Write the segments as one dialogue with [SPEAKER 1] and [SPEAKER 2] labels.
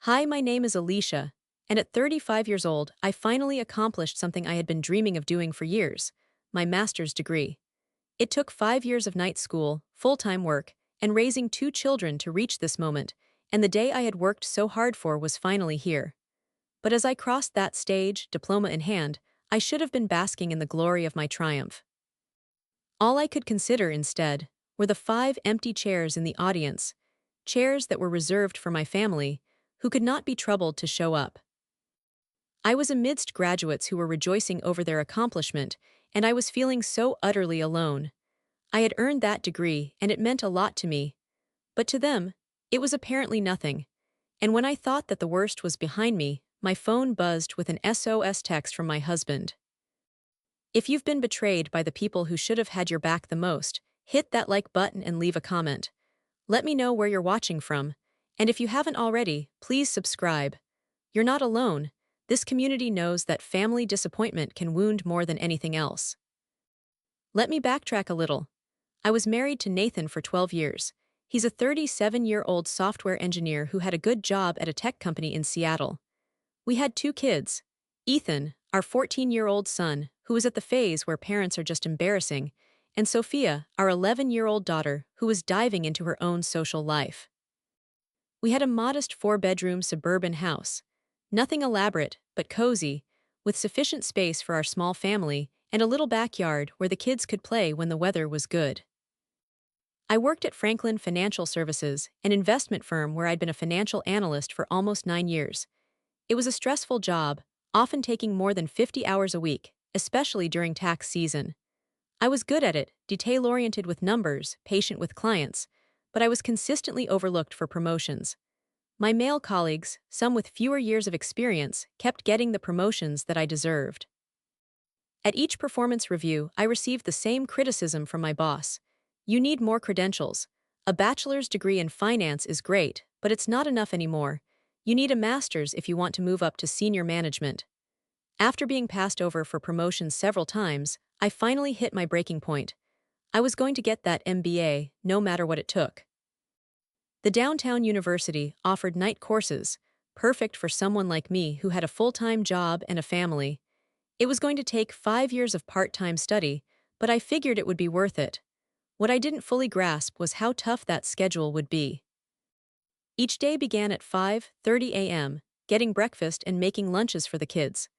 [SPEAKER 1] Hi, my name is Alicia, and at 35 years old, I finally accomplished something I had been dreaming of doing for years: my master's degree. It took 5 years of night school, full-time work, and raising two children to reach this moment, and the day I had worked so hard for was finally here. But as I crossed that stage, diploma in hand, I should have been basking in the glory of my triumph. All I could consider instead were the 5 empty chairs in the audience, chairs that were reserved for my family, who could not be troubled to show up. I was amidst graduates who were rejoicing over their accomplishment, and I was feeling so utterly alone. I had earned that degree, and it meant a lot to me. But to them, it was apparently nothing. And when I thought that the worst was behind me, my phone buzzed with an SOS text from my husband. If you've been betrayed by the people who should have had your back the most, hit that like button and leave a comment. Let me know where you're watching from, and if you haven't already, please subscribe. You're not alone. This community knows that family disappointment can wound more than anything else. Let me backtrack a little. I was married to Nathan for 12 years. He's a 37-year-old software engineer who had a good job at a tech company in Seattle. We had two kids: Ethan, our 14-year-old son, who was at the phase where parents are just embarrassing, and Sophia, our 11-year-old daughter, who was diving into her own social life. We had a modest 4-bedroom suburban house. Nothing elaborate, but cozy, with sufficient space for our small family and a little backyard where the kids could play when the weather was good. I worked at Franklin Financial Services, an investment firm where I'd been a financial analyst for almost 9 years. It was a stressful job, often taking more than 50 hours a week, especially during tax season. I was good at it, detail-oriented with numbers, patient with clients, but I was consistently overlooked for promotions. My male colleagues, some with fewer years of experience, kept getting the promotions that I deserved. At each performance review, I received the same criticism from my boss. You need more credentials. A bachelor's degree in finance is great, but it's not enough anymore. You need a master's if you want to move up to senior management. After being passed over for promotions several times, I finally hit my breaking point. I was going to get that MBA, no matter what it took. The downtown university offered night courses, perfect for someone like me who had a full-time job and a family. It was going to take 5 years of part-time study, but I figured it would be worth it. What I didn't fully grasp was how tough that schedule would be. Each day began at 5:30 a.m., getting breakfast and making lunches for the kids.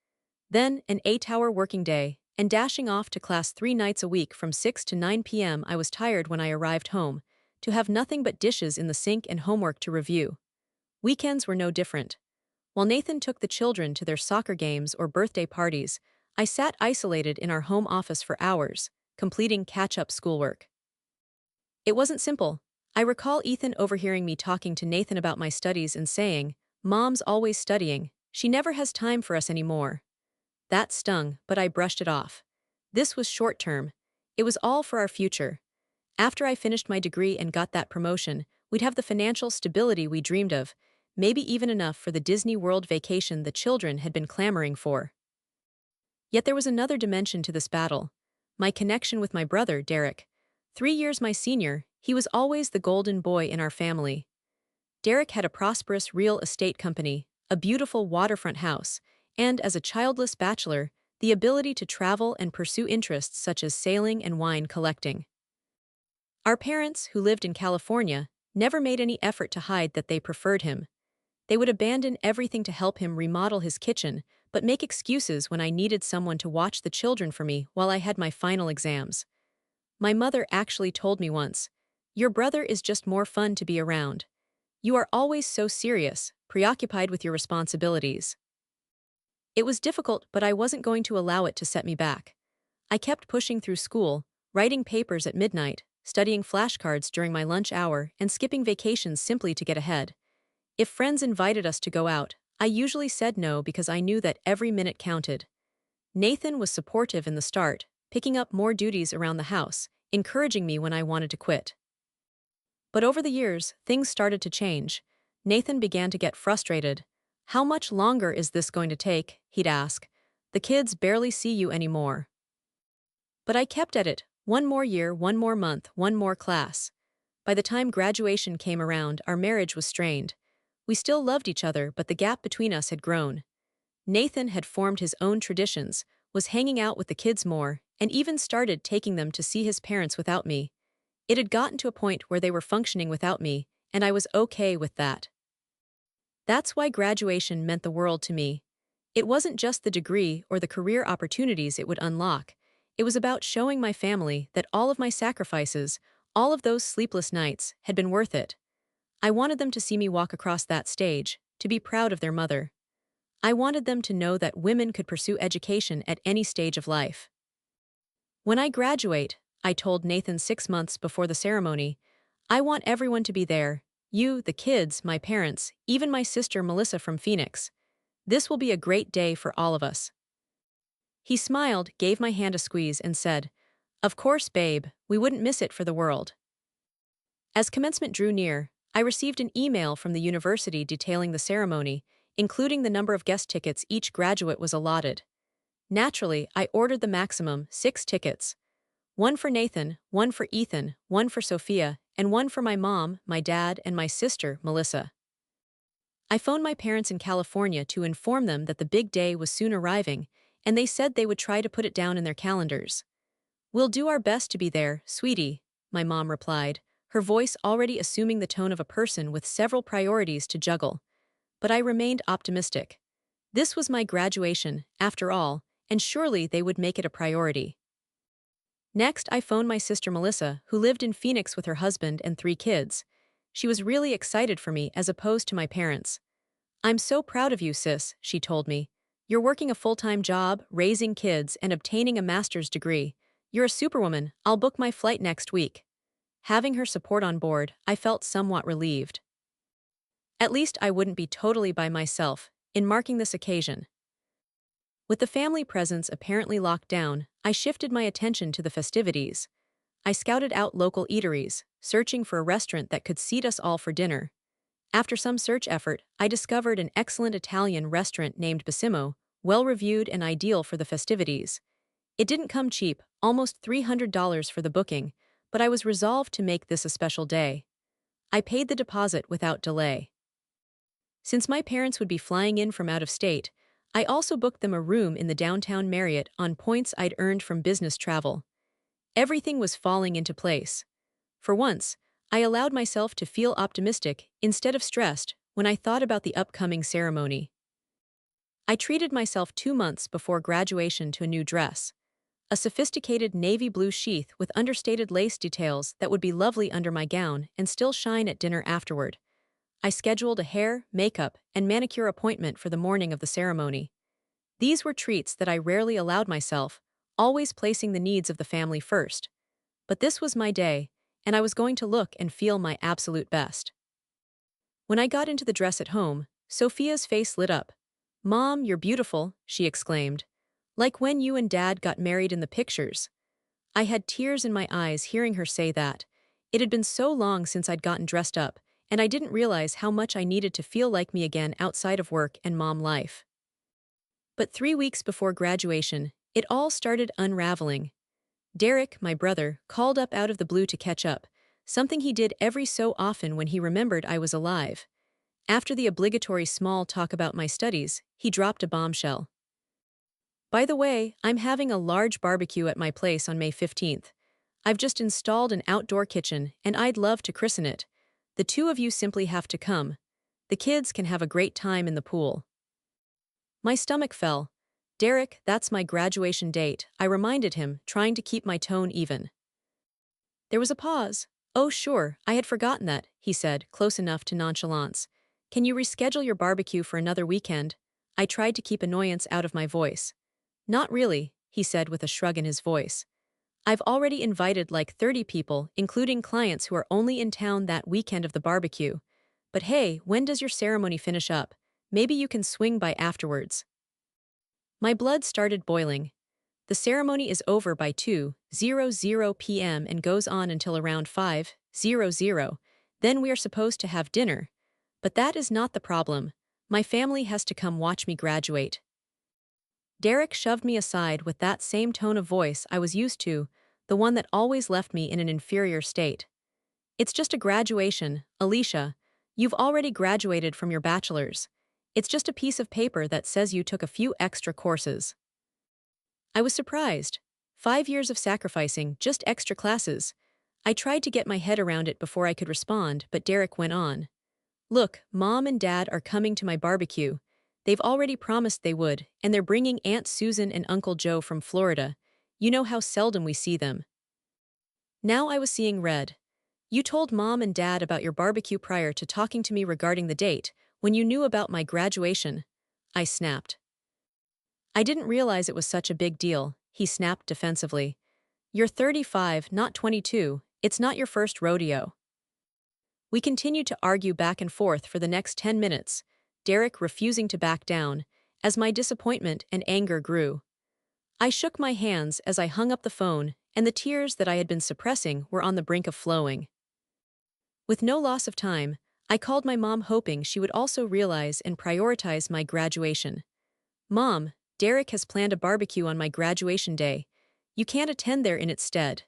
[SPEAKER 1] Then an 8-hour working day, and dashing off to class 3 nights a week from 6 to 9 p.m. I was tired when I arrived home, to have nothing but dishes in the sink and homework to review. Weekends were no different. While Nathan took the children to their soccer games or birthday parties, I sat isolated in our home office for hours, completing catch-up schoolwork. It wasn't simple. I recall Ethan overhearing me talking to Nathan about my studies and saying, "Mom's always studying. She never has time for us anymore." That stung, but I brushed it off. This was short-term. It was all for our future. After I finished my degree and got that promotion, we'd have the financial stability we dreamed of, maybe even enough for the Disney World vacation the children had been clamoring for. Yet there was another dimension to this battle: my connection with my brother, Derek. 3 years my senior, he was always the golden boy in our family. Derek had a prosperous real estate company, a beautiful waterfront house, and, as a childless bachelor, the ability to travel and pursue interests such as sailing and wine collecting. Our parents, who lived in California, never made any effort to hide that they preferred him. They would abandon everything to help him remodel his kitchen, but make excuses when I needed someone to watch the children for me while I had my final exams. My mother actually told me once, "Your brother is just more fun to be around. You are always so serious, preoccupied with your responsibilities." It was difficult, but I wasn't going to allow it to set me back. I kept pushing through school, writing papers at midnight, studying flashcards during my lunch hour, and skipping vacations simply to get ahead. If friends invited us to go out, I usually said no because I knew that every minute counted. Nathan was supportive in the start, picking up more duties around the house, encouraging me when I wanted to quit. But over the years, things started to change. Nathan began to get frustrated. "How much longer is this going to take?" he'd ask. "The kids barely see you anymore." But I kept at it. One more year, one more month, one more class. By the time graduation came around, our marriage was strained. We still loved each other, but the gap between us had grown. Nathan had formed his own traditions, was hanging out with the kids more, and even started taking them to see his parents without me. It had gotten to a point where they were functioning without me, and I was okay with that. That's why graduation meant the world to me. It wasn't just the degree or the career opportunities it would unlock. It was about showing my family that all of my sacrifices, all of those sleepless nights, had been worth it. I wanted them to see me walk across that stage, to be proud of their mother. I wanted them to know that women could pursue education at any stage of life. When I graduate, I told Nathan 6 months before the ceremony, I want everyone to be there. You, the kids, my parents, even my sister Melissa from Phoenix. This will be a great day for all of us. He smiled, gave my hand a squeeze, and said, Of course, babe, we wouldn't miss it for the world. As commencement drew near, I received an email from the university detailing the ceremony, including the number of guest tickets each graduate was allotted. Naturally, I ordered the maximum, 6 tickets. One for Nathan, one for Ethan, one for Sophia, and one for my mom, my dad, and my sister, Melissa. I phoned my parents in California to inform them that the big day was soon arriving, and they said they would try to put it down in their calendars. We'll do our best to be there, sweetie, my mom replied, her voice already assuming the tone of a person with several priorities to juggle. But I remained optimistic. This was my graduation, after all, and surely they would make it a priority. Next, I phoned my sister Melissa, who lived in Phoenix with her husband and 3 kids. She was really excited for me as opposed to my parents. I'm so proud of you, sis, she told me. You're working a full-time job, raising kids, and obtaining a master's degree. You're a superwoman. I'll book my flight next week. Having her support on board, I felt somewhat relieved. At least I wouldn't be totally by myself in marking this occasion. With the family presence apparently locked down, I shifted my attention to the festivities. I scouted out local eateries, searching for a restaurant that could seat us all for dinner. After some search effort, I discovered an excellent Italian restaurant named Bassimo, well-reviewed and ideal for the festivities. It didn't come cheap, almost $300 for the booking, but I was resolved to make this a special day. I paid the deposit without delay. Since my parents would be flying in from out of state, I also booked them a room in the downtown Marriott on points I'd earned from business travel. Everything was falling into place. For once, I allowed myself to feel optimistic instead of stressed when I thought about the upcoming ceremony. I treated myself 2 months before graduation to a new dress. A sophisticated navy blue sheath with understated lace details that would be lovely under my gown and still shine at dinner afterward. I scheduled a hair, makeup, and manicure appointment for the morning of the ceremony. These were treats that I rarely allowed myself, always placing the needs of the family first. But this was my day, and I was going to look and feel my absolute best. When I got into the dress at home, Sophia's face lit up. "Mom, you're beautiful," she exclaimed. "Like when you and Dad got married in the pictures." I had tears in my eyes hearing her say that. It had been so long since I'd gotten dressed up, and I didn't realize how much I needed to feel like me again outside of work and mom life. But 3 weeks before graduation, it all started unraveling. Derek, my brother, called up out of the blue to catch up, something he did every so often when he remembered I was alive. After the obligatory small talk about my studies, he dropped a bombshell. "By the way, I'm having a large barbecue at my place on May 15th. I've just installed an outdoor kitchen, and I'd love to christen it. The 2 of you simply have to come. The kids can have a great time in the pool." My stomach fell. "Derek, that's my graduation date," I reminded him, trying to keep my tone even. There was a pause. "Oh sure, I had forgotten that," he said, close enough to nonchalance. "Can you reschedule your barbecue for another weekend?" I tried to keep annoyance out of my voice. "Not really," he said with a shrug in his voice. "I've already invited like 30 people, including clients who are only in town that weekend of the barbecue. But hey, when does your ceremony finish up? Maybe you can swing by afterwards." My blood started boiling. The ceremony is over by 2:00 p.m. and goes on until around 5:00. Then we are supposed to have dinner. But that is not the problem. My family has to come watch me graduate. Derek shoved me aside with that same tone of voice I was used to, the one that always left me in an inferior state. "It's just a graduation, Alicia. You've already graduated from your bachelor's. It's just a piece of paper that says you took a few extra courses. I was surprised. 5 years of sacrificing, just extra classes. I tried to get my head around it before I could respond, but Derek went on. Look, Mom and Dad are coming to my barbecue. They've already promised they would, and they're bringing Aunt Susan and Uncle Joe from Florida. You know how seldom we see them. Now I was seeing red. You told Mom and Dad about your barbecue prior to talking to me regarding the date, when you knew about my graduation. I snapped. I didn't realize it was such a big deal, he snapped defensively. You're 35, not 22. It's not your first rodeo. We continued to argue back and forth for the next 10 minutes, Derek refusing to back down, as my disappointment and anger grew. I shook my hands as I hung up the phone, and the tears that I had been suppressing were on the brink of flowing. With no loss of time, I called my mom hoping she would also realize and prioritize my graduation. Mom, Derek has planned a barbecue on my graduation day. You can't attend there in its stead.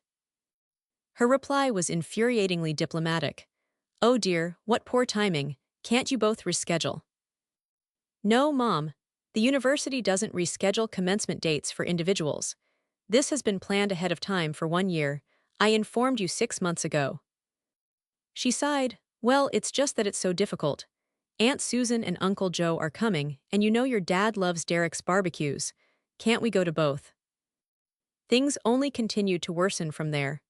[SPEAKER 1] Her reply was infuriatingly diplomatic. Oh dear, what poor timing. Can't you both reschedule? No, Mom. The university doesn't reschedule commencement dates for individuals. This has been planned ahead of time for 1 year. I informed you 6 months ago. She sighed. Well, it's just that it's so difficult. Aunt Susan and Uncle Joe are coming, and you know your dad loves Derek's barbecues. Can't we go to both? Things only continued to worsen from there.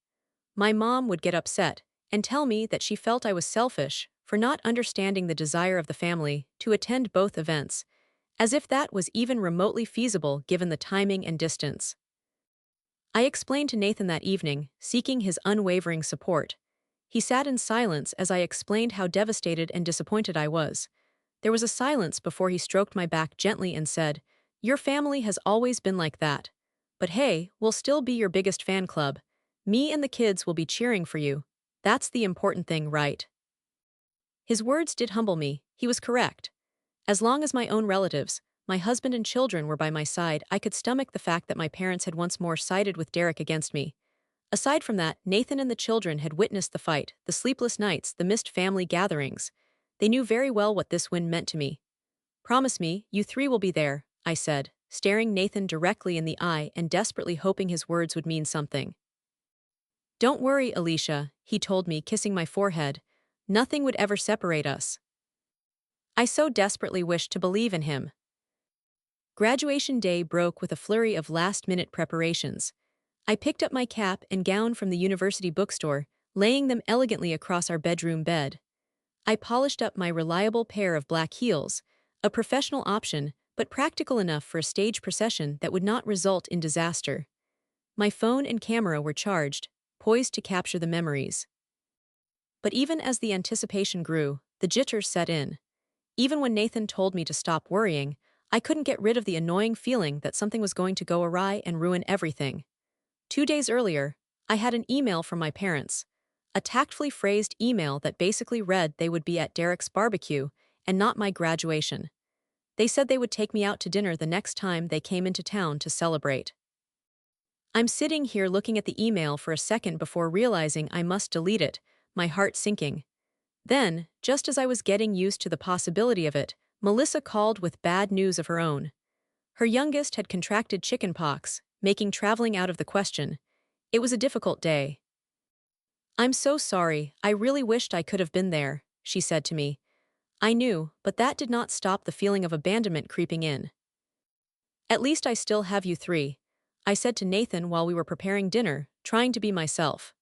[SPEAKER 1] My mom would get upset and tell me that she felt I was selfish for not understanding the desire of the family to attend both events, as if that was even remotely feasible given the timing and distance. I explained to Nathan that evening, seeking his unwavering support. He sat in silence as I explained how devastated and disappointed I was. There was a silence before he stroked my back gently and said, Your family has always been like that. But hey, we'll still be your biggest fan club. Me and the kids will be cheering for you. That's the important thing, right? His words did humble me. He was correct. As long as my own relatives, my husband and children were by my side, I could stomach the fact that my parents had once more sided with Derek against me. Aside from that, Nathan and the children had witnessed the fight, the sleepless nights, the missed family gatherings. They knew very well what this win meant to me. Promise me, you three will be there, I said, staring Nathan directly in the eye and desperately hoping his words would mean something. Don't worry, Alicia, he told me, kissing my forehead. Nothing would ever separate us. I so desperately wished to believe in him. Graduation day broke with a flurry of last-minute preparations. I picked up my cap and gown from the university bookstore, laying them elegantly across our bedroom bed. I polished up my reliable pair of black heels, a professional option, but practical enough for a stage procession that would not result in disaster. My phone and camera were charged, poised to capture the memories. But even as the anticipation grew, the jitters set in. Even when Nathan told me to stop worrying, I couldn't get rid of the annoying feeling that something was going to go awry and ruin everything. 2 days earlier, I had an email from my parents. A tactfully phrased email that basically read they would be at Derek's barbecue and not my graduation. They said they would take me out to dinner the next time they came into town to celebrate. I'm sitting here looking at the email for a second before realizing I must delete it, my heart sinking. Then, just as I was getting used to the possibility of it, Melissa called with bad news of her own. Her youngest had contracted chickenpox, making traveling out of the question. It was a difficult day. I'm so sorry, I really wished I could have been there, she said to me. I knew, but that did not stop the feeling of abandonment creeping in. At least I still have you three, I said to Nathan while we were preparing dinner, trying to be myself.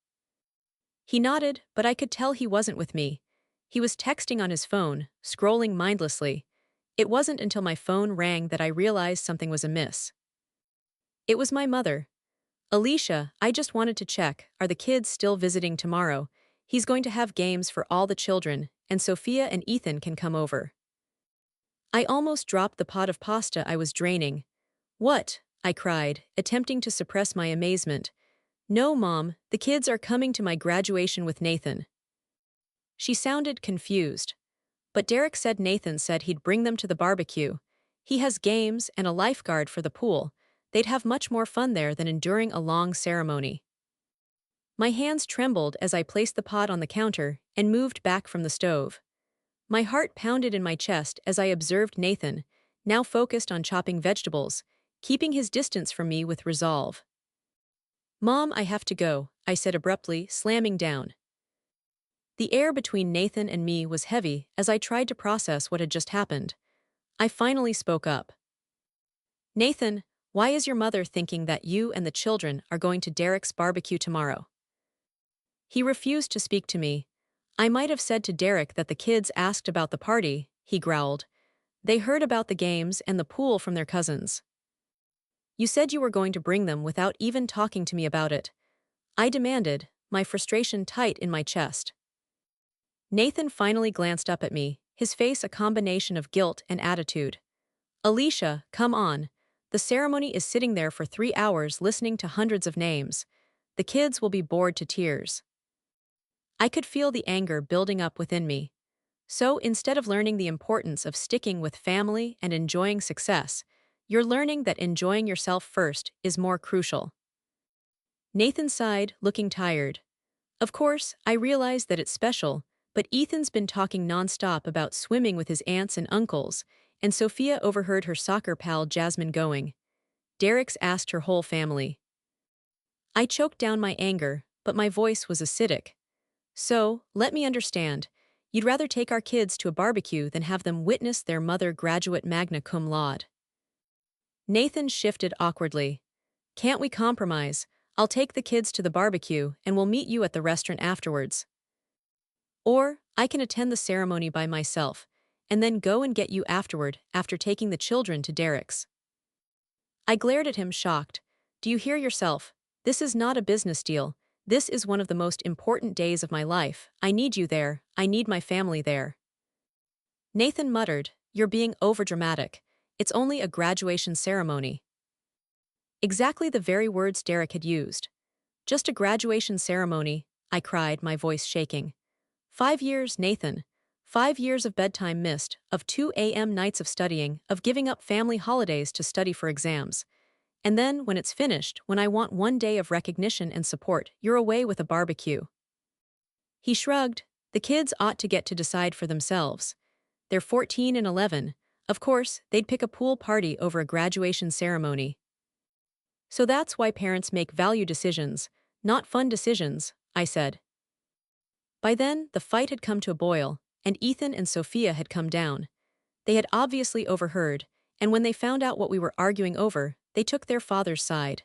[SPEAKER 1] He nodded, but I could tell he wasn't with me. He was texting on his phone, scrolling mindlessly. It wasn't until my phone rang that I realized something was amiss. It was my mother. Alicia, I just wanted to check, are the kids still visiting tomorrow? He's going to have games for all the children, and Sophia and Ethan can come over. I almost dropped the pot of pasta I was draining. What? I cried, attempting to suppress my amazement. No, Mom, the kids are coming to my graduation with Nathan. She sounded confused. But Derek said Nathan said he'd bring them to the barbecue. He has games and a lifeguard for the pool. They'd have much more fun there than enduring a long ceremony. My hands trembled as I placed the pot on the counter and moved back from the stove. My heart pounded in my chest as I observed Nathan, now focused on chopping vegetables, keeping his distance from me with resolve. "Mom, I have to go," I said abruptly, slamming down. The air between Nathan and me was heavy as I tried to process what had just happened. I finally spoke up. "Nathan, why is your mother thinking that you and the children are going to Derek's barbecue tomorrow?" He refused to speak to me. "I might have said to Derek that the kids asked about the party," he growled. "They heard about the games and the pool from their cousins. You said you were going to bring them without even talking to me about it," I demanded, my frustration tight in my chest. Nathan finally glanced up at me, his face a combination of guilt and attitude. "Alicia, come on. The ceremony is sitting there for 3 hours listening to hundreds of names. The kids will be bored to tears." I could feel the anger building up within me. So instead of learning the importance of sticking with family and enjoying success, you're learning that enjoying yourself first is more crucial. Nathan sighed, looking tired. Of course, I realize that it's special, but Ethan's been talking nonstop about swimming with his aunts and uncles, and Sophia overheard her soccer pal Jasmine going. Derek's asked her whole family. I choked down my anger, but my voice was acidic. "So, let me understand. You'd rather take our kids to a barbecue than have them witness their mother graduate magna cum laude." Nathan shifted awkwardly. "Can't we compromise? I'll take the kids to the barbecue and we'll meet you at the restaurant afterwards. Or, I can attend the ceremony by myself, and then go and get you afterward after taking the children to Derek's." I glared at him shocked. "Do you hear yourself? This is not a business deal. This is one of the most important days of my life. I need you there. I need my family there." Nathan muttered, "You're being overdramatic. It's only a graduation ceremony." Exactly the very words Derek had used. "Just a graduation ceremony," I cried, my voice shaking. 5 years, Nathan. 5 years of bedtime missed, of 2 a.m. nights of studying, of giving up family holidays to study for exams. And then, when it's finished, when I want one day of recognition and support, you're away with a barbecue." He shrugged. "The kids ought to get to decide for themselves. They're 14 and 11. Of course, they'd pick a pool party over a graduation ceremony. So that's why parents make value decisions, not fun decisions," I said. By then, the fight had come to a boil, and Ethan and Sophia had come down. They had obviously overheard, and when they found out what we were arguing over, they took their father's side.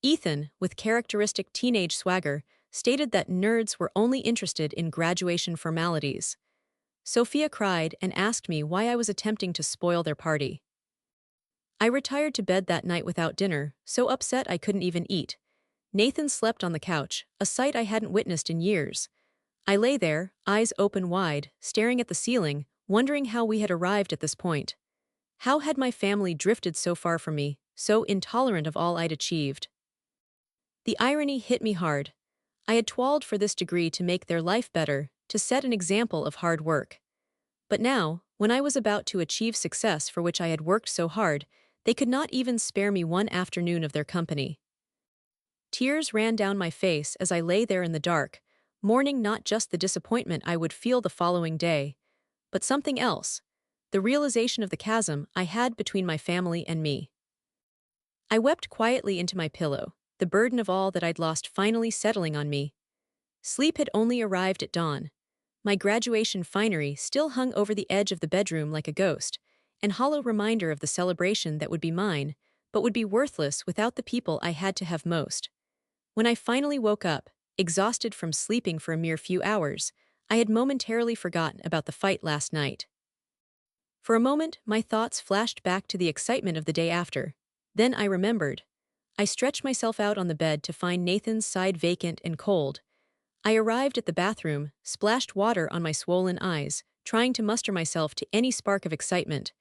[SPEAKER 1] Ethan, with characteristic teenage swagger, stated that nerds were only interested in graduation formalities. Sophia cried and asked me why I was attempting to spoil their party. I retired to bed that night without dinner, so upset I couldn't even eat. Nathan slept on the couch, a sight I hadn't witnessed in years. I lay there, eyes open wide, staring at the ceiling, wondering how we had arrived at this point. How had my family drifted so far from me, so intolerant of all I'd achieved? The irony hit me hard. I had toiled for this degree to make their life better, to set an example of hard work. But now, when I was about to achieve success for which I had worked so hard, they could not even spare me one afternoon of their company. Tears ran down my face as I lay there in the dark, mourning not just the disappointment I would feel the following day, but something else, the realization of the chasm I had between my family and me. I wept quietly into my pillow, the burden of all that I'd lost finally settling on me. Sleep had only arrived at dawn. My graduation finery still hung over the edge of the bedroom like a ghost, an hollow reminder of the celebration that would be mine, but would be worthless without the people I had to have most. When I finally woke up, exhausted from sleeping for a mere few hours, I had momentarily forgotten about the fight last night. For a moment, my thoughts flashed back to the excitement of the day after. Then I remembered. I stretched myself out on the bed to find Nathan's side vacant and cold. I arrived at the bathroom, splashed water on my swollen eyes, trying to muster myself to any spark of excitement.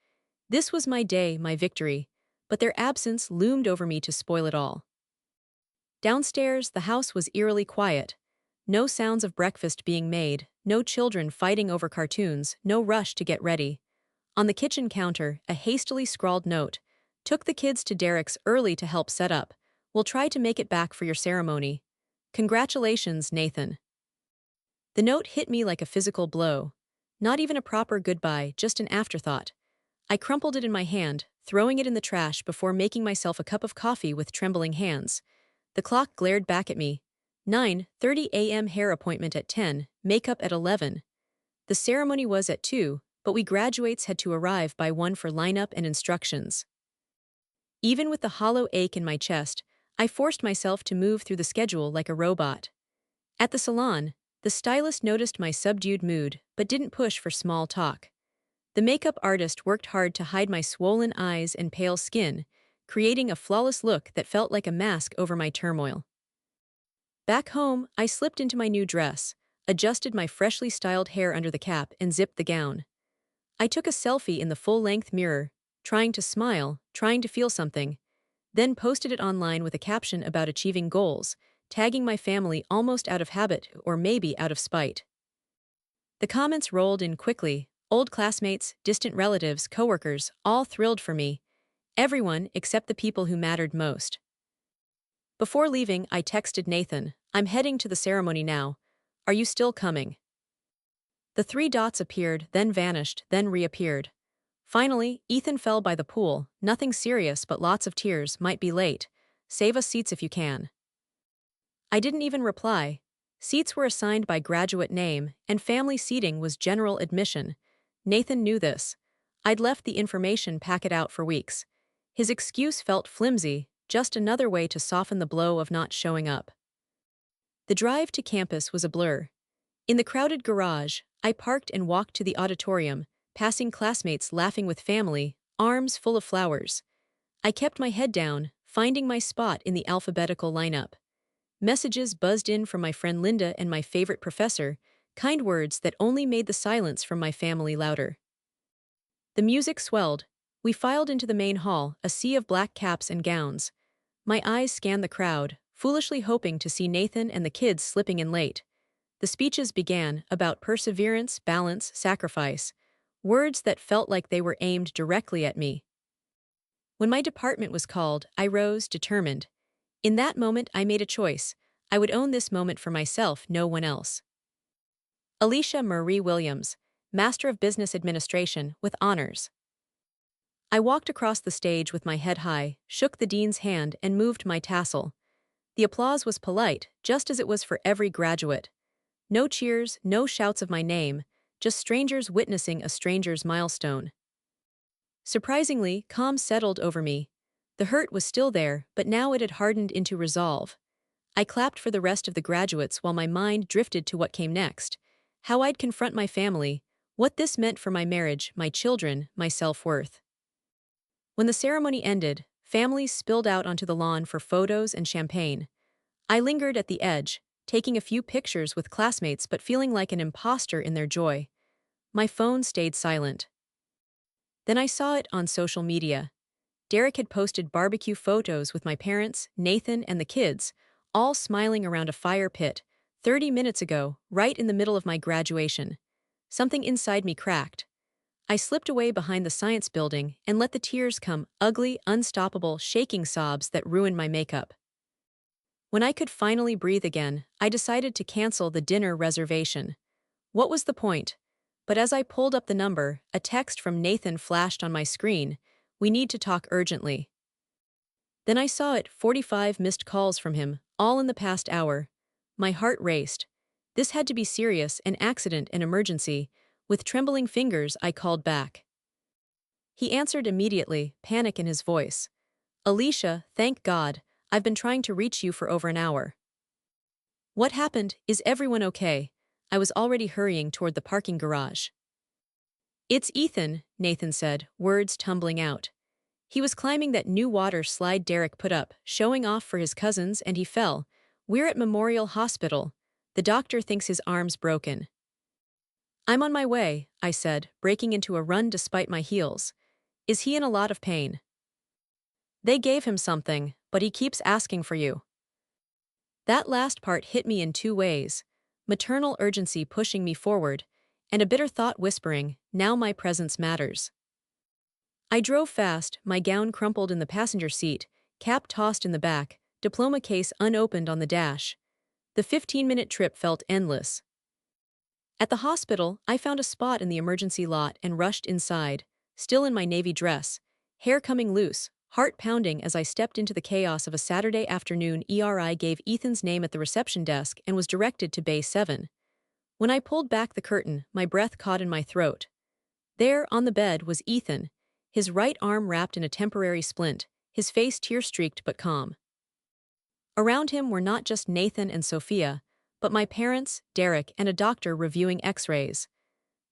[SPEAKER 1] This was my day, my victory, but their absence loomed over me to spoil it all. Downstairs, the house was eerily quiet. No sounds of breakfast being made, no children fighting over cartoons, no rush to get ready. On the kitchen counter, a hastily scrawled note. "Took the kids to Derek's early to help set up. We'll try to make it back for your ceremony. Congratulations, Nathan." The note hit me like a physical blow. Not even a proper goodbye, just an afterthought. I crumpled it in my hand, throwing it in the trash before making myself a cup of coffee with trembling hands. The clock glared back at me. 9:30 a.m. hair appointment at 10, makeup at 11. The ceremony was at 2, but we graduates had to arrive by 1 for lineup and instructions. Even with the hollow ache in my chest, I forced myself to move through the schedule like a robot. At the salon, the stylist noticed my subdued mood but didn't push for small talk. The makeup artist worked hard to hide my swollen eyes and pale skin, creating a flawless look that felt like a mask over my turmoil. Back home, I slipped into my new dress, adjusted my freshly styled hair under the cap, and zipped the gown. I took a selfie in the full-length mirror, trying to smile, trying to feel something, then posted it online with a caption about achieving goals, tagging my family almost out of habit or maybe out of spite. The comments rolled in quickly. Old classmates, distant relatives, coworkers, all thrilled for me. Everyone except the people who mattered most. Before leaving, I texted Nathan, "I'm heading to the ceremony now. Are you still coming?" The 3 dots appeared, then vanished, then reappeared. Finally, Ethan fell by the pool, nothing serious but lots of tears, might be late. Save us seats if you can. I didn't even reply. Seats were assigned by graduate name, and family seating was general admission. Nathan knew this. I'd left the information packet out for weeks. His excuse felt flimsy, just another way to soften the blow of not showing up. The drive to campus was a blur. In the crowded garage, I parked and walked to the auditorium, passing classmates laughing with family, arms full of flowers. I kept my head down, finding my spot in the alphabetical lineup. Messages buzzed in from my friend Linda and my favorite professor, kind words that only made the silence from my family louder. The music swelled. We filed into the main hall, a sea of black caps and gowns. My eyes scanned the crowd, foolishly hoping to see Nathan and the kids slipping in late. The speeches began, about perseverance, balance, sacrifice, words that felt like they were aimed directly at me. When my department was called, I rose, determined. In that moment, I made a choice. I would own this moment for myself, no one else. Alicia Marie Williams, Master of Business Administration, with honors. I walked across the stage with my head high, shook the dean's hand, and moved my tassel. The applause was polite, just as it was for every graduate. No cheers, no shouts of my name, just strangers witnessing a stranger's milestone. Surprisingly, calm settled over me. The hurt was still there, but now it had hardened into resolve. I clapped for the rest of the graduates while my mind drifted to what came next. How I'd confront my family, what this meant for my marriage, my children, my self-worth. When the ceremony ended, families spilled out onto the lawn for photos and champagne. I lingered at the edge, taking a few pictures with classmates but feeling like an imposter in their joy. My phone stayed silent. Then I saw it on social media. Derek had posted barbecue photos with my parents, Nathan, and the kids, all smiling around a fire pit, 30 minutes ago, right in the middle of my graduation. Something inside me cracked. I slipped away behind the science building and let the tears come, ugly, unstoppable, shaking sobs that ruined my makeup. When I could finally breathe again, I decided to cancel the dinner reservation. What was the point? But as I pulled up the number, a text from Nathan flashed on my screen. "We need to talk urgently." Then I saw it, 45 missed calls from him, all in the past hour. My heart raced. This had to be serious, an accident, an emergency. With trembling fingers, I called back. He answered immediately, panic in his voice. "Alicia, thank God, I've been trying to reach you for over an hour." "What happened? Is everyone okay?" I was already hurrying toward the parking garage. "It's Ethan," Nathan said, words tumbling out. He was climbing that new water slide Derek put up, showing off for his cousins, and he fell. "We're at Memorial Hospital. The doctor thinks his arm's broken." "I'm on my way," I said, breaking into a run despite my heels. "Is he in a lot of pain?" "They gave him something, but he keeps asking for you." That last part hit me in 2 ways. Maternal urgency pushing me forward, and a bitter thought whispering, now my presence matters. I drove fast, my gown crumpled in the passenger seat, cap tossed in the back, diploma case unopened on the dash. The 15-minute trip felt endless. At the hospital, I found a spot in the emergency lot and rushed inside, still in my navy dress, hair coming loose, heart pounding as I stepped into the chaos of a Saturday afternoon. I gave Ethan's name at the reception desk and was directed to Bay 7. When I pulled back the curtain, my breath caught in my throat. There, on the bed, was Ethan, his right arm wrapped in a temporary splint, his face tear-streaked but calm. Around him were not just Nathan and Sophia, but my parents, Derek, and a doctor reviewing x-rays.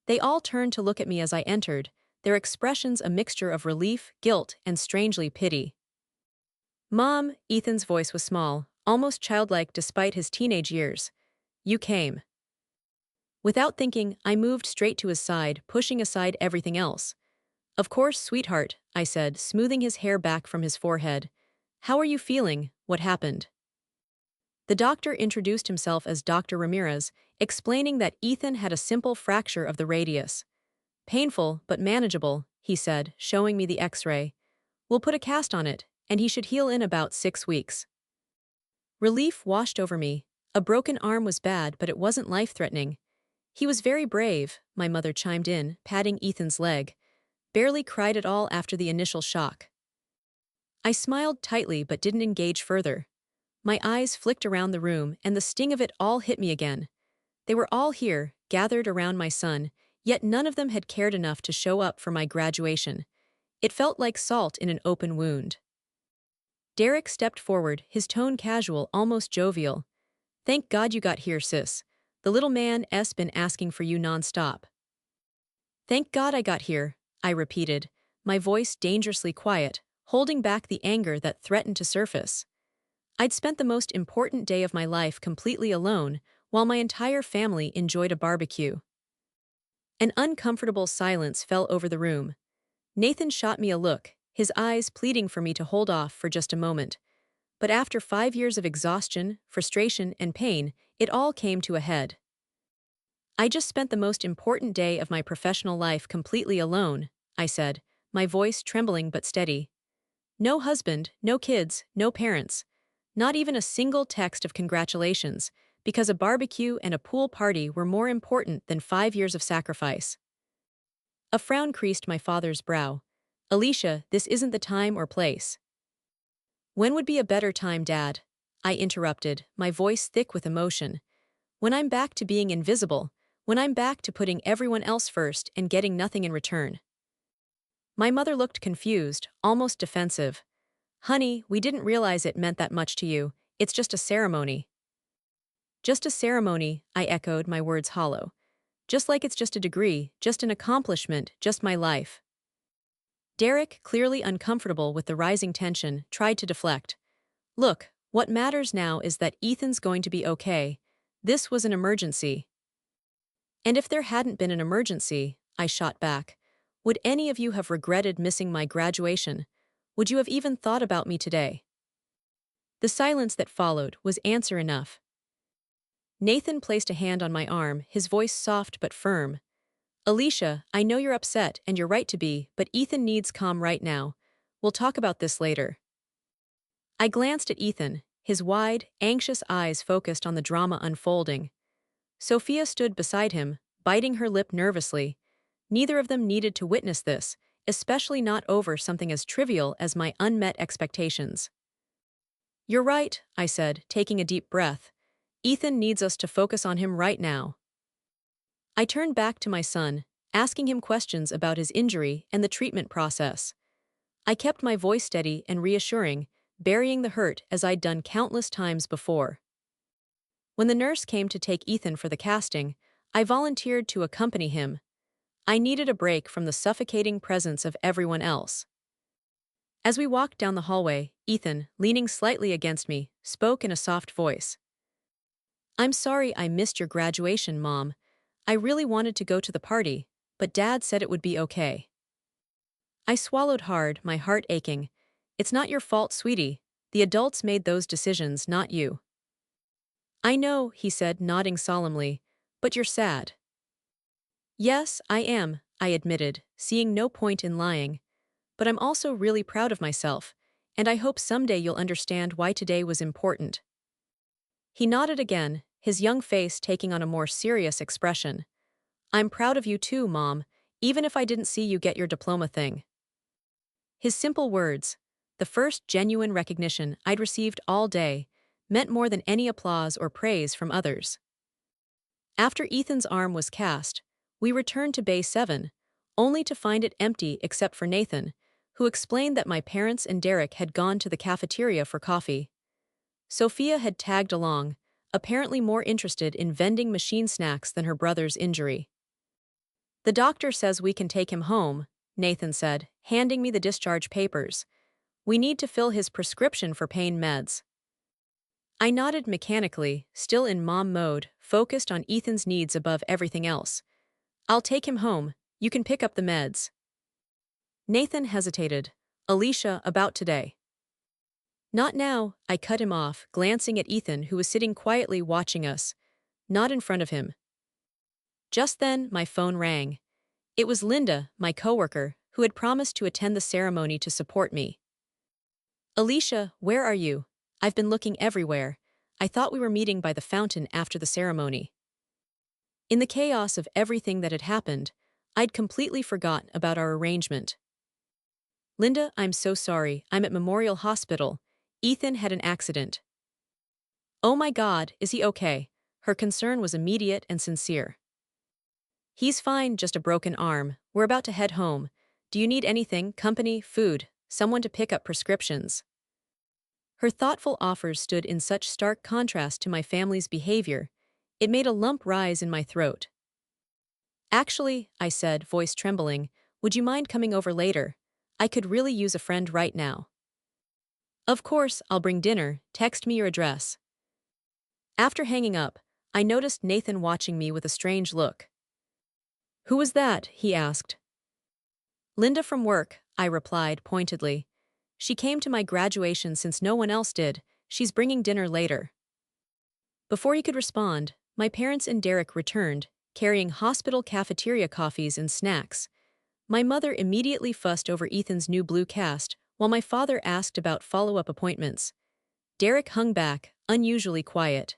[SPEAKER 1] They all turned to look at me as I entered, their expressions a mixture of relief, guilt, and strangely pity. "Mom," Ethan's voice was small, almost childlike despite his teenage years. "You came." Without thinking, I moved straight to his side, pushing aside everything else. "Of course, sweetheart," I said, smoothing his hair back from his forehead. "How are you feeling? What happened?" The doctor introduced himself as Dr. Ramirez, explaining that Ethan had a simple fracture of the radius. "Painful, but manageable," he said, showing me the x-ray. "We'll put a cast on it, and he should heal in about 6 weeks." Relief washed over me. A broken arm was bad, but it wasn't life-threatening. "He was very brave," my mother chimed in, patting Ethan's leg. "Barely cried at all after the initial shock." I smiled tightly but didn't engage further. My eyes flicked around the room, and the sting of it all hit me again. They were all here, gathered around my son, yet none of them had cared enough to show up for my graduation. It felt like salt in an open wound. Derek stepped forward, his tone casual, almost jovial. "Thank God you got here, sis. The little man's been asking for you nonstop." "Thank God I got here," I repeated, my voice dangerously quiet, holding back the anger that threatened to surface. I'd spent the most important day of my life completely alone, while my entire family enjoyed a barbecue. An uncomfortable silence fell over the room. Nathan shot me a look, his eyes pleading for me to hold off for just a moment. But after 5 years of exhaustion, frustration, and pain, it all came to a head. "I just spent the most important day of my professional life completely alone," I said, my voice trembling but steady. "No husband, no kids, no parents. Not even a single text of congratulations, because a barbecue and a pool party were more important than 5 years of sacrifice." A frown creased my father's brow. "Alicia, this isn't the time or place." "When would be a better time, Dad?" I interrupted, my voice thick with emotion. "When I'm back to being invisible, when I'm back to putting everyone else first and getting nothing in return." My mother looked confused, almost defensive. "Honey, we didn't realize it meant that much to you. It's just a ceremony." "Just a ceremony," I echoed, my words hollow. "Just like it's just a degree, just an accomplishment, just my life." Derek, clearly uncomfortable with the rising tension, tried to deflect. "Look, what matters now is that Ethan's going to be okay. This was an emergency." "And if there hadn't been an emergency," I shot back, "would any of you have regretted missing my graduation? Would you have even thought about me today?" The silence that followed was answer enough. Nathan placed a hand on my arm, his voice soft but firm. "Alicia, I know you're upset, and you're right to be, but Ethan needs calm right now. We'll talk about this later." I glanced at Ethan, his wide, anxious eyes focused on the drama unfolding. Sophia stood beside him, biting her lip nervously. Neither of them needed to witness this, especially not over something as trivial as my unmet expectations. "You're right," I said, taking a deep breath. "Ethan needs us to focus on him right now." I turned back to my son, asking him questions about his injury and the treatment process. I kept my voice steady and reassuring, burying the hurt as I'd done countless times before. When the nurse came to take Ethan for the casting, I volunteered to accompany him. I needed a break from the suffocating presence of everyone else. As we walked down the hallway, Ethan, leaning slightly against me, spoke in a soft voice. "I'm sorry I missed your graduation, Mom. I really wanted to go to the party, but Dad said it would be okay." I swallowed hard, my heart aching. "It's not your fault, sweetie. The adults made those decisions, not you." "I know," he said, nodding solemnly, "but you're sad." "Yes, I am," I admitted, seeing no point in lying. "But I'm also really proud of myself, and I hope someday you'll understand why today was important." He nodded again, his young face taking on a more serious expression. I'm proud of you too, Mom, even if I didn't see you get your diploma thing. His simple words, the first genuine recognition I'd received all day, meant more than any applause or praise from others. After Ethan's arm was cast, we returned to Bay 7, only to find it empty except for Nathan, who explained that my parents and Derek had gone to the cafeteria for coffee. Sophia had tagged along, apparently more interested in vending machine snacks than her brother's injury. The doctor says we can take him home, Nathan said, handing me the discharge papers. We need to fill his prescription for pain meds. I nodded mechanically, still in mom mode, focused on Ethan's needs above everything else. I'll take him home, you can pick up the meds. Nathan hesitated. Alicia, about today. Not now, I cut him off, glancing at Ethan who was sitting quietly watching us. Not in front of him. Just then, my phone rang. It was Linda, my coworker, who had promised to attend the ceremony to support me. Alicia, where are you? I've been looking everywhere. I thought we were meeting by the fountain after the ceremony. In the chaos of everything that had happened, I'd completely forgotten about our arrangement. Linda, I'm so sorry, I'm at Memorial Hospital. Ethan had an accident. Oh my God, is he okay? Her concern was immediate and sincere. He's fine, just a broken arm. We're about to head home. Do you need anything, company, food, someone to pick up prescriptions? Her thoughtful offers stood in such stark contrast to my family's behavior, it made a lump rise in my throat. Actually, I said, voice trembling, would you mind coming over later? I could really use a friend right now. Of course, I'll bring dinner, text me your address. After hanging up, I noticed Nathan watching me with a strange look. Who was that? He asked. Linda from work, I replied pointedly. She came to my graduation since no one else did. She's bringing dinner later. Before he could respond, my parents and Derek returned, carrying hospital cafeteria coffees and snacks. My mother immediately fussed over Ethan's new blue cast, while my father asked about follow-up appointments. Derek hung back, unusually quiet.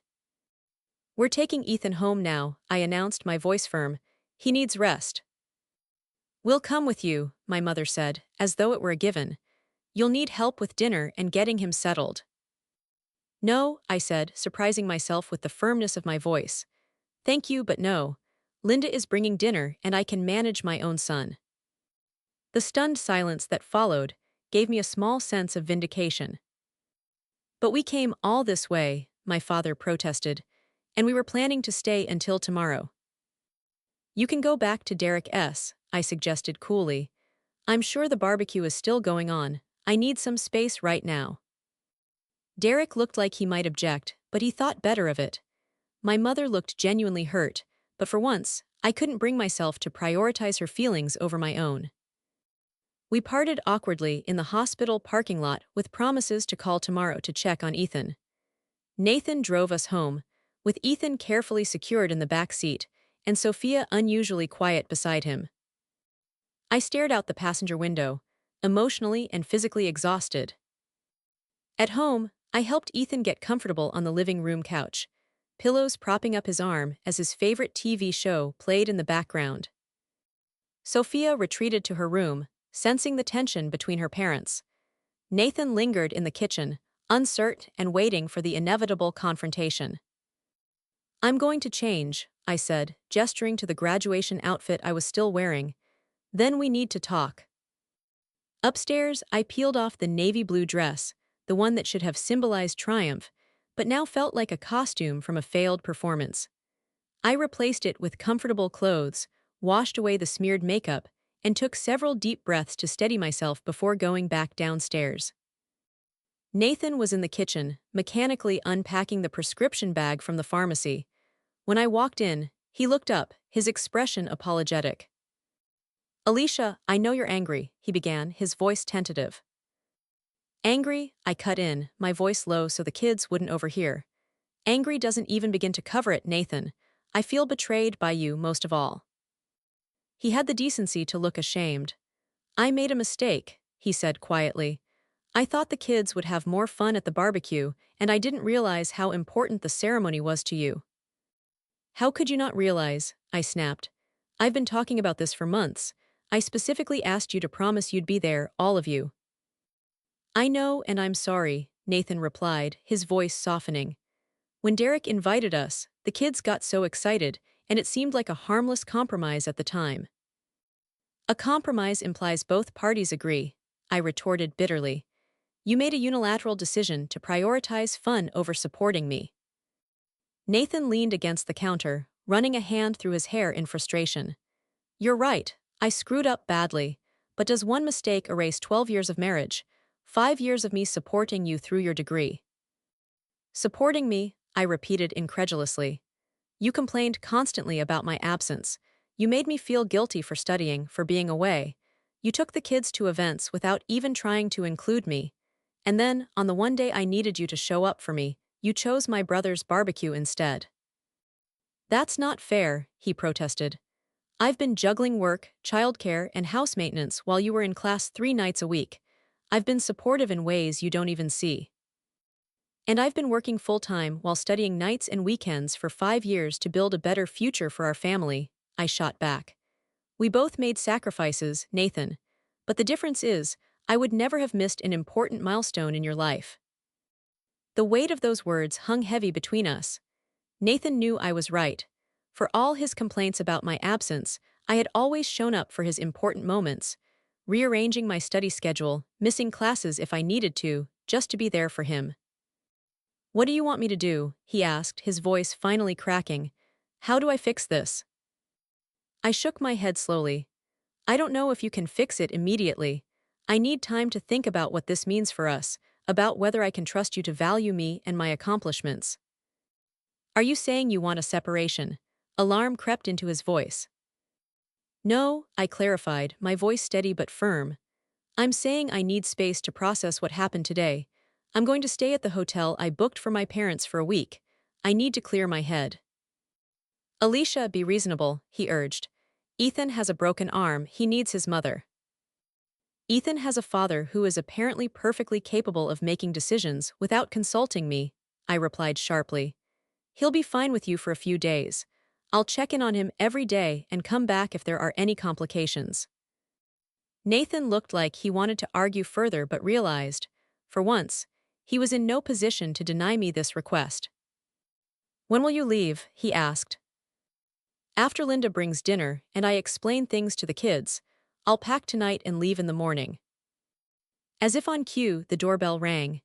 [SPEAKER 1] We're taking Ethan home now, I announced, my voice firm. He needs rest. We'll come with you, my mother said, as though it were a given. You'll need help with dinner and getting him settled. No, I said, surprising myself with the firmness of my voice. Thank you, but no. Linda is bringing dinner and I can manage my own son. The stunned silence that followed gave me a small sense of vindication. But we came all this way, my father protested, and we were planning to stay until tomorrow. You can go back to Derek S., I suggested coolly. I'm sure the barbecue is still going on. I need some space right now. Derek looked like he might object, but he thought better of it. My mother looked genuinely hurt, but for once, I couldn't bring myself to prioritize her feelings over my own. We parted awkwardly in the hospital parking lot with promises to call tomorrow to check on Ethan. Nathan drove us home, with Ethan carefully secured in the back seat, and Sophia unusually quiet beside him. I stared out the passenger window, emotionally and physically exhausted. At home, I helped Ethan get comfortable on the living room couch, pillows propping up his arm as his favorite TV show played in the background. Sophia retreated to her room, sensing the tension between her parents. Nathan lingered in the kitchen, uncertain and waiting for the inevitable confrontation. I'm going to change, I said, gesturing to the graduation outfit I was still wearing. Then we need to talk. Upstairs, I peeled off the navy blue dress, the one that should have symbolized triumph, but now felt like a costume from a failed performance. I replaced it with comfortable clothes, washed away the smeared makeup, and took several deep breaths to steady myself before going back downstairs. Nathan was in the kitchen, mechanically unpacking the prescription bag from the pharmacy. When I walked in, he looked up, his expression apologetic. Alicia, I know you're angry, he began, his voice tentative. Angry, I cut in, my voice low so the kids wouldn't overhear. Angry doesn't even begin to cover it, Nathan. I feel betrayed by you most of all. He had the decency to look ashamed. I made a mistake, he said quietly. I thought the kids would have more fun at the barbecue, and I didn't realize how important the ceremony was to you. How could you not realize? I snapped. I've been talking about this for months. I specifically asked you to promise you'd be there, all of you. I know, and I'm sorry, Nathan replied, his voice softening. When Derek invited us, the kids got so excited, and it seemed like a harmless compromise at the time. A compromise implies both parties agree, I retorted bitterly. You made a unilateral decision to prioritize fun over supporting me. Nathan leaned against the counter, running a hand through his hair in frustration. You're right, I screwed up badly, but does one mistake erase 12 years of marriage, 5 years of me supporting you through your degree? Supporting me, I repeated incredulously. You complained constantly about my absence. You made me feel guilty for studying, for being away. You took the kids to events without even trying to include me. And then, on the one day I needed you to show up for me, you chose my brother's barbecue instead. That's not fair, he protested. I've been juggling work, childcare, and house maintenance while you were in class 3 nights a week. I've been supportive in ways you don't even see. And I've been working full-time while studying nights and weekends for 5 years to build a better future for our family, I shot back. We both made sacrifices, Nathan. But the difference is, I would never have missed an important milestone in your life. The weight of those words hung heavy between us. Nathan knew I was right. For all his complaints about my absence, I had always shown up for his important moments, rearranging my study schedule, missing classes if I needed to, just to be there for him. What do you want me to do? He asked, his voice finally cracking. How do I fix this? I shook my head slowly. I don't know if you can fix it immediately. I need time to think about what this means for us, about whether I can trust you to value me and my accomplishments. Are you saying you want a separation? Alarm crept into his voice. No, I clarified, my voice steady but firm. I'm saying I need space to process what happened today. I'm going to stay at the hotel I booked for my parents for a week. I need to clear my head. Alicia, be reasonable, he urged. Ethan has a broken arm, he needs his mother. Ethan has a father who is apparently perfectly capable of making decisions without consulting me, I replied sharply. He'll be fine with you for a few days. I'll check in on him every day and come back if there are any complications. Nathan looked like he wanted to argue further but realized, for once, he was in no position to deny me this request. When will you leave? He asked. After Linda brings dinner and I explain things to the kids, I'll pack tonight and leave in the morning. As if on cue, the doorbell rang.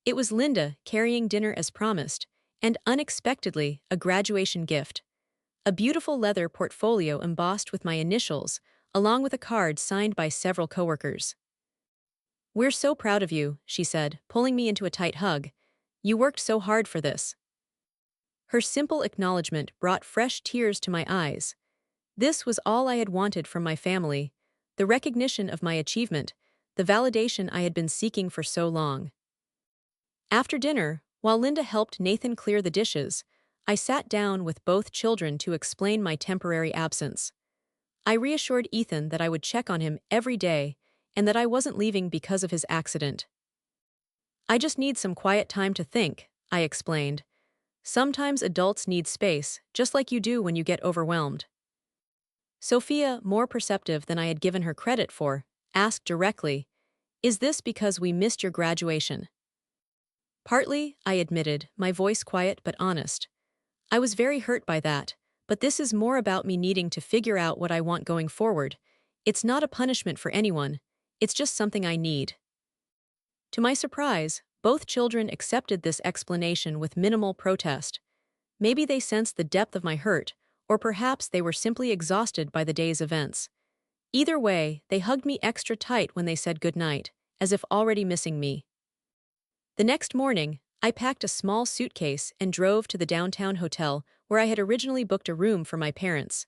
[SPEAKER 1] It was Linda carrying dinner as promised, and unexpectedly, a graduation gift. A beautiful leather portfolio embossed with my initials, along with a card signed by several coworkers. We're so proud of you, she said, pulling me into a tight hug. You worked so hard for this. Her simple acknowledgement brought fresh tears to my eyes. This was all I had wanted from my family, the recognition of my achievement, the validation I had been seeking for so long. After dinner, while Linda helped Nathan clear the dishes, I sat down with both children to explain my temporary absence. I reassured Ethan that I would check on him every day and that I wasn't leaving because of his accident. I just need some quiet time to think, I explained. Sometimes adults need space, just like you do when you get overwhelmed. Sophia, more perceptive than I had given her credit for, asked directly, Is this because we missed your graduation? Partly, I admitted, my voice quiet but honest. I was very hurt by that, but this is more about me needing to figure out what I want going forward. It's not a punishment for anyone, it's just something I need. To my surprise, both children accepted this explanation with minimal protest. Maybe they sensed the depth of my hurt, or perhaps they were simply exhausted by the day's events. Either way, they hugged me extra tight when they said goodnight, as if already missing me. The next morning, I packed a small suitcase and drove to the downtown hotel where I had originally booked a room for my parents.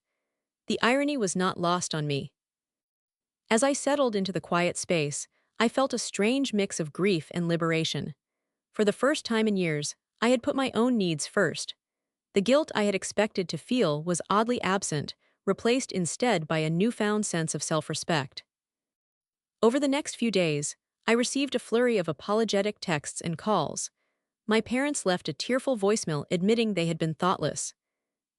[SPEAKER 1] The irony was not lost on me. As I settled into the quiet space, I felt a strange mix of grief and liberation. For the first time in years, I had put my own needs first. The guilt I had expected to feel was oddly absent, replaced instead by a newfound sense of self-respect. Over the next few days, I received a flurry of apologetic texts and calls. My parents left a tearful voicemail admitting they had been thoughtless.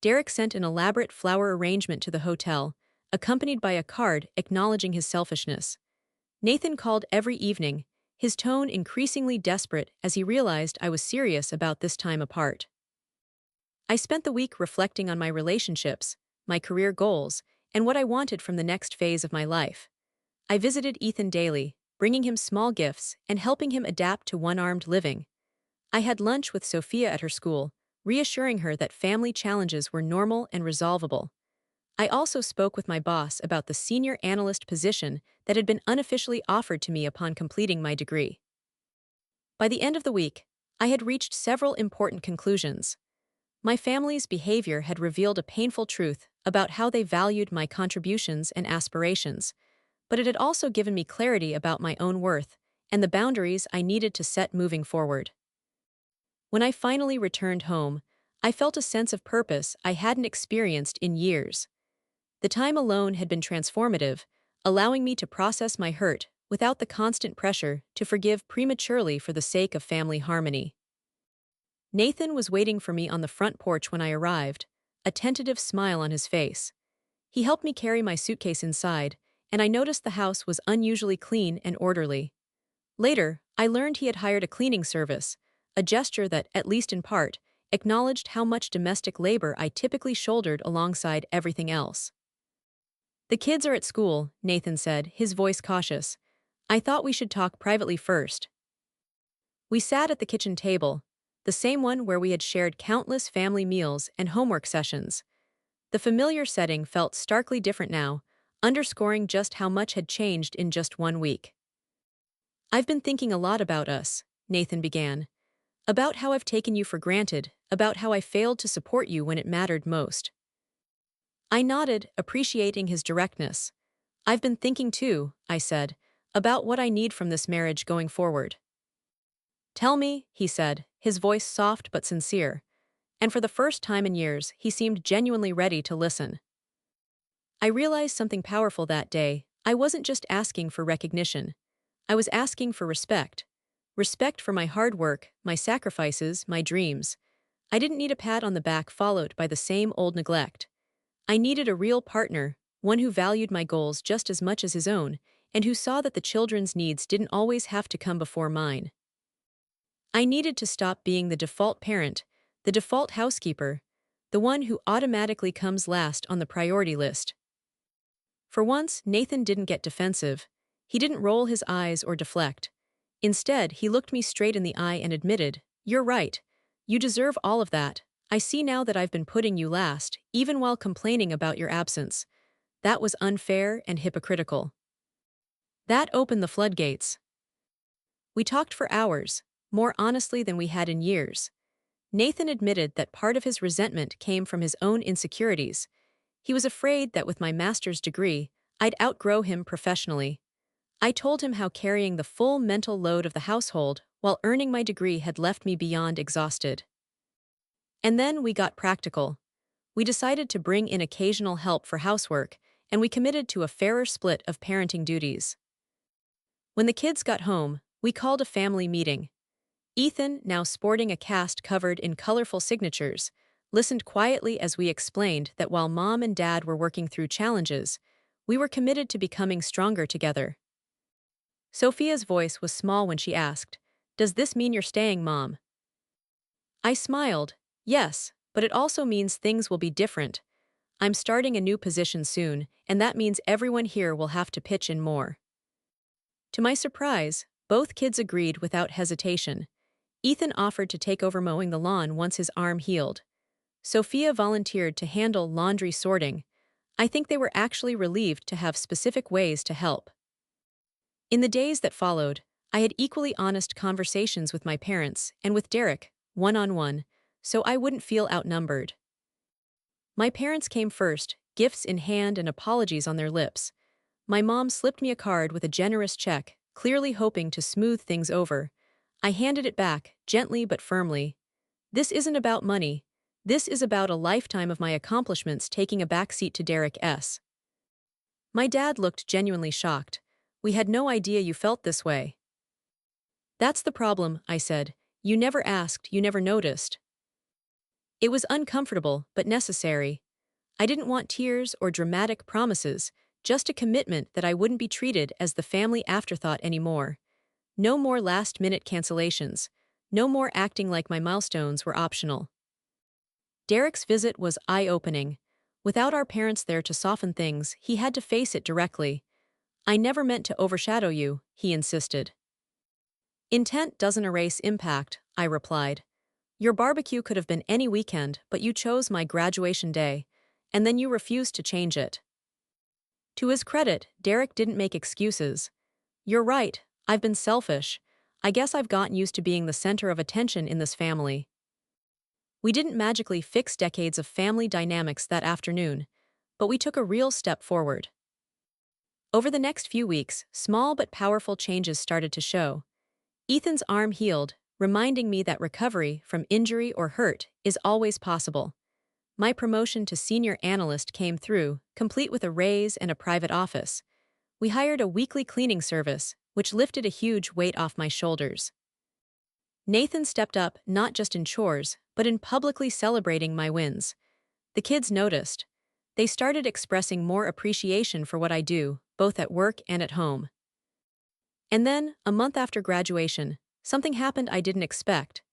[SPEAKER 1] Derek sent an elaborate flower arrangement to the hotel, accompanied by a card acknowledging his selfishness. Nathan called every evening, his tone increasingly desperate as he realized I was serious about this time apart. I spent the week reflecting on my relationships, my career goals, and what I wanted from the next phase of my life. I visited Ethan daily, bringing him small gifts and helping him adapt to one-armed living. I had lunch with Sophia at her school, reassuring her that family challenges were normal and resolvable. I also spoke with my boss about the senior analyst position that had been unofficially offered to me upon completing my degree. By the end of the week, I had reached several important conclusions. My family's behavior had revealed a painful truth about how they valued my contributions and aspirations, but it had also given me clarity about my own worth and the boundaries I needed to set moving forward. When I finally returned home, I felt a sense of purpose I hadn't experienced in years. The time alone had been transformative, allowing me to process my hurt without the constant pressure to forgive prematurely for the sake of family harmony. Nathan was waiting for me on the front porch when I arrived, a tentative smile on his face. He helped me carry my suitcase inside, and I noticed the house was unusually clean and orderly. Later, I learned he had hired a cleaning service, a gesture that, at least in part, acknowledged how much domestic labor I typically shouldered alongside everything else. "The kids are at school," Nathan said, his voice cautious. "I thought we should talk privately first." We sat at the kitchen table, the same one where we had shared countless family meals and homework sessions. The familiar setting felt starkly different now, underscoring just how much had changed in just 1 week. "I've been thinking a lot about us," Nathan began. "About how I've taken you for granted, about how I failed to support you when it mattered most." I nodded, appreciating his directness. "I've been thinking too," I said, "about what I need from this marriage going forward." "Tell me," he said, his voice soft but sincere. And for the first time in years, he seemed genuinely ready to listen. I realized something powerful that day. I wasn't just asking for recognition. I was asking for respect. Respect for my hard work, my sacrifices, my dreams. I didn't need a pat on the back followed by the same old neglect. I needed a real partner, one who valued my goals just as much as his own, and who saw that the children's needs didn't always have to come before mine. I needed to stop being the default parent, the default housekeeper, the one who automatically comes last on the priority list. For once, Nathan didn't get defensive. He didn't roll his eyes or deflect. Instead, he looked me straight in the eye and admitted, "You're right. You deserve all of that. I see now that I've been putting you last, even while complaining about your absence. That was unfair and hypocritical." That opened the floodgates. We talked for hours, more honestly than we had in years. Nathan admitted that part of his resentment came from his own insecurities. He was afraid that with my master's degree, I'd outgrow him professionally. I told him how carrying the full mental load of the household while earning my degree had left me beyond exhausted. And then we got practical. We decided to bring in occasional help for housework, and we committed to a fairer split of parenting duties. When the kids got home, we called a family meeting. Ethan, now sporting a cast covered in colorful signatures, listened quietly as we explained that while Mom and Dad were working through challenges, we were committed to becoming stronger together. Sophia's voice was small when she asked, "Does this mean you're staying, Mom?" I smiled. "Yes, but it also means things will be different. I'm starting a new position soon, and that means everyone here will have to pitch in more." To my surprise, both kids agreed without hesitation. Ethan offered to take over mowing the lawn once his arm healed. Sophia volunteered to handle laundry sorting. I think they were actually relieved to have specific ways to help. In the days that followed, I had equally honest conversations with my parents and with Derek, one-on-one, so I wouldn't feel outnumbered. My parents came first, gifts in hand and apologies on their lips. My mom slipped me a card with a generous check, clearly hoping to smooth things over. I handed it back, gently but firmly. "This isn't about money. This is about a lifetime of my accomplishments taking a backseat to Derek's." My dad looked genuinely shocked. "We had no idea you felt this way." "That's the problem," I said. "You never asked, you never noticed." It was uncomfortable, but necessary. I didn't want tears or dramatic promises, just a commitment that I wouldn't be treated as the family afterthought anymore. No more last-minute cancellations. No more acting like my milestones were optional. Derek's visit was eye-opening. Without our parents there to soften things, he had to face it directly. "I never meant to overshadow you," he insisted. "Intent doesn't erase impact," I replied. "Your barbecue could have been any weekend, but you chose my graduation day, and then you refused to change it." To his credit, Derek didn't make excuses. "You're right, I've been selfish. I guess I've gotten used to being the center of attention in this family." We didn't magically fix decades of family dynamics that afternoon, but we took a real step forward. Over the next few weeks, small but powerful changes started to show. Ethan's arm healed, reminding me that recovery from injury or hurt is always possible. My promotion to senior analyst came through, complete with a raise and a private office. We hired a weekly cleaning service, which lifted a huge weight off my shoulders. Nathan stepped up not just in chores, but in publicly celebrating my wins. The kids noticed. They started expressing more appreciation for what I do, both at work and at home. And then, a month after graduation, something happened I didn't expect.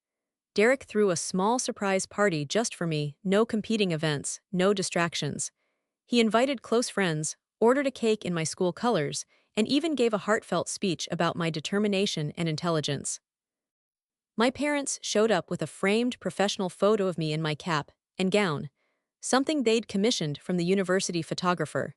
[SPEAKER 1] Derek threw a small surprise party just for me, no competing events, no distractions. He invited close friends, ordered a cake in my school colors, and even gave a heartfelt speech about my determination and intelligence. My parents showed up with a framed professional photo of me in my cap and gown, something they'd commissioned from the university photographer.